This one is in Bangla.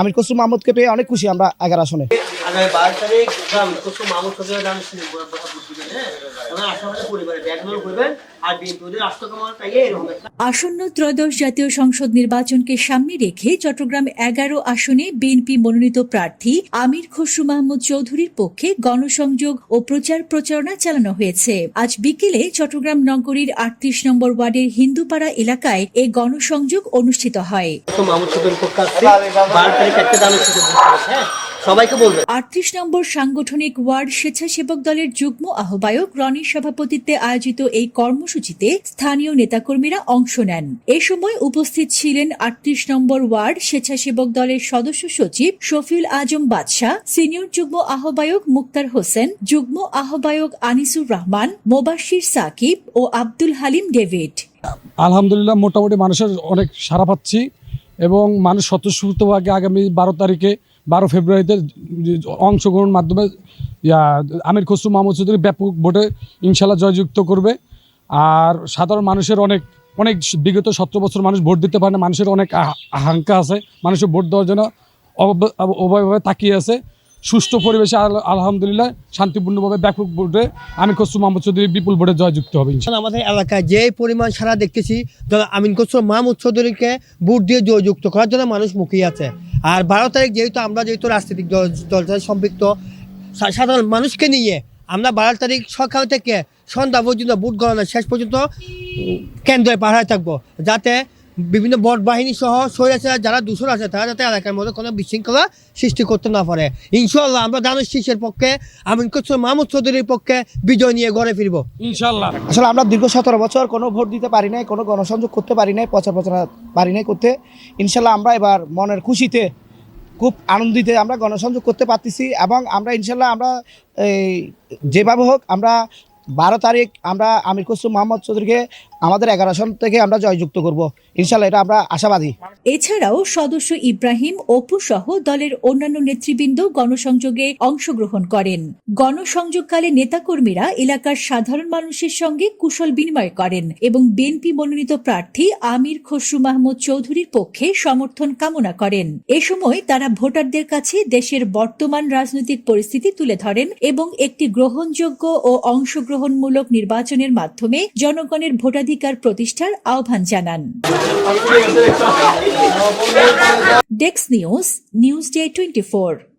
আমির খসরু মাহমুদকে পেয়ে অনেক খুশি আমরা 11 আসনে। আগামী 12 তারিখ খসরু মাহমুদ সরকারের নাম শুনে ভোট দিবেন। হ্যাঁ, আপনারা আশাবাদী পরিবারে ব্যাকগ্রাউন্ড করবেন আর বিএনপিদের রাষ্ট্রকামনা চাইয়ে এরকম আসন্ন ত্রয়োদশ জাতীয় সংসদ নির্বাচনকে সামনে রেখে চট্টগ্রাম 11 আসনে বিএনপি মনোনীত প্রার্থী আমির খসরু মাহমুদ চৌধুরীর পক্ষে গণসংযোগ ও প্রচারণা চালানো হয়েছে। আজ বিকেলে চট্টগ্রাম নগরীর 38 নম্বর ওয়ার্ডের হিন্দুপাড়া এলাকায় এই গণসংযোগ অনুষ্ঠিত হয়। মাহমুদ সরকারের পক্ষ আছে 12 তারিখ একটা দানের সাথে হ্যাঁ সবাইকে বলবেন। 38 নম্বর সাংগঠনিক ওয়ার্ড স্বেচ্ছাসেবক দলের যুগ্ম আহ্বায়ক রনির সভাপতিত্বে আয়োজিত এই কর্মসূচিতে স্থানীয় নেতাকর্মীরা অংশ নেন। এ সময় উপস্থিত ছিলেন 38 নম্বর ওয়ার্ড স্বেচ্ছাসেবক দলের সদস্য সচিব শফিউল আজম বাদশাহ, সিনিয়র যুগ্ম আহ্বায়ক মুক্তার হোসেন, যুগ্ম আহ্বায়ক আনিসুর রহমান, মোবাশির সাকিব ও আব্দুল হালিম ডেভিড। আলহামদুলিল্লাহ মোটামুটি মানুষের অনেক সাড়া পাচ্ছি এবং মানুষ স্বতঃস্ফূর্তভাবে আগামী 12 ফেব্রুয়ারিতে অংশগ্রহণের মাধ্যমে আমির খসরু মাহমুদ চৌধুরী ব্যাপক ভোটে ইনশাল্লাহ জয়যুক্ত করবে। আর সাধারণ মানুষের অনেক বিগত 17 বছর মানুষ ভোট দিতে পারে না, মানুষের অনেক আকাঙ্ক্ষা আছে, মানুষের ভোট দেওয়ার জন্য অভয়ভাবে তাকিয়ে আছে। সুষ্ঠু পরিবেশে আলহামদুলিল্লাহ শান্তিপূর্ণভাবে ব্যাপক ভোটে আমির খসরু মাহমুদ চৌধুরী বিপুল ভোটে জয়যুক্ত হবে। আমাদের এলাকায় যে পরিমাণ সারা দেখতেছি আমির খসরু মাহমুদ চৌধুরীকে ভোট দিয়ে জয়যুক্ত করার জন্য মানুষ মুখিয়ে আছে। আর 12 তারিখ যেহেতু রাজনৈতিক দল সম্পৃক্ত সাধারণ মানুষকে নিয়ে আমরা 12 তারিখ সকাল থেকে সন্ধ্যা পর্যন্ত ভোট গণনা শেষ পর্যন্ত কেন্দ্রে পাহারায় থাকবো, যাতে বিভিন্ন ভোট বাহিনী সহ স্বৈরাচার যারা দূষণ আছে তারা যাতে এলাকার মধ্যে কোনো বিশৃঙ্খলা সৃষ্টি করতে না পারে। ইনশাআল্লাহ আমরা দানুশ শীষের পক্ষে আমির খসরু মাহমুদ চৌধুরীর পক্ষে বিজয় নিয়ে ঘরে ফিরবো ইনশাআল্লাহ। আসলে আমরা দীর্ঘ 17 বছর কোনো ভোট দিতে পারি নাই, কোনো গণসংযোগ করতে পারি নাই, প্রচার পারি নাই করতে। ইনশাআল্লাহ আমরা এবার মনের খুশিতে খুব আনন্দিতে আমরা গণসংযোগ করতে পারতেছি এবং আমরা ইনশাআল্লাহ আমরা যেভাবে হোক আমরা 12 তারিখ আমরা আমির খসরু মাহমুদ চৌধুরীকে আমাদের 11 আসন থেকে আমরা জয়যুক্ত করব ইনশাআল্লাহ, এটা আমরা আশাবাদী। এছাড়াও সদস্য ইব্রাহিম, অপু সহ দলের অন্যান্য নেতৃবৃন্দ গণসংযোগে অংশগ্রহণ করেন। গণসংযোগকালে নেতাকর্মীরা এলাকার সাধারণ মানুষের সঙ্গে কুশল বিনিময় করেন এবং বিএনপি মনোনীত প্রার্থী আমির খসরু মাহমুদ চৌধুরীর পক্ষে সমর্থন কামনা করেন। এ সময় তারা ভোটারদের কাছে দেশের বর্তমান রাজনৈতিক পরিস্থিতি তুলে ধরেন এবং একটি গ্রহণযোগ্য ও অংশগ্রহণমূলক নির্বাচনের মাধ্যমে জনগণের ভোটাধিকার প্রতিষ্ঠার আহ্বান জানান। Desk news, news day 24।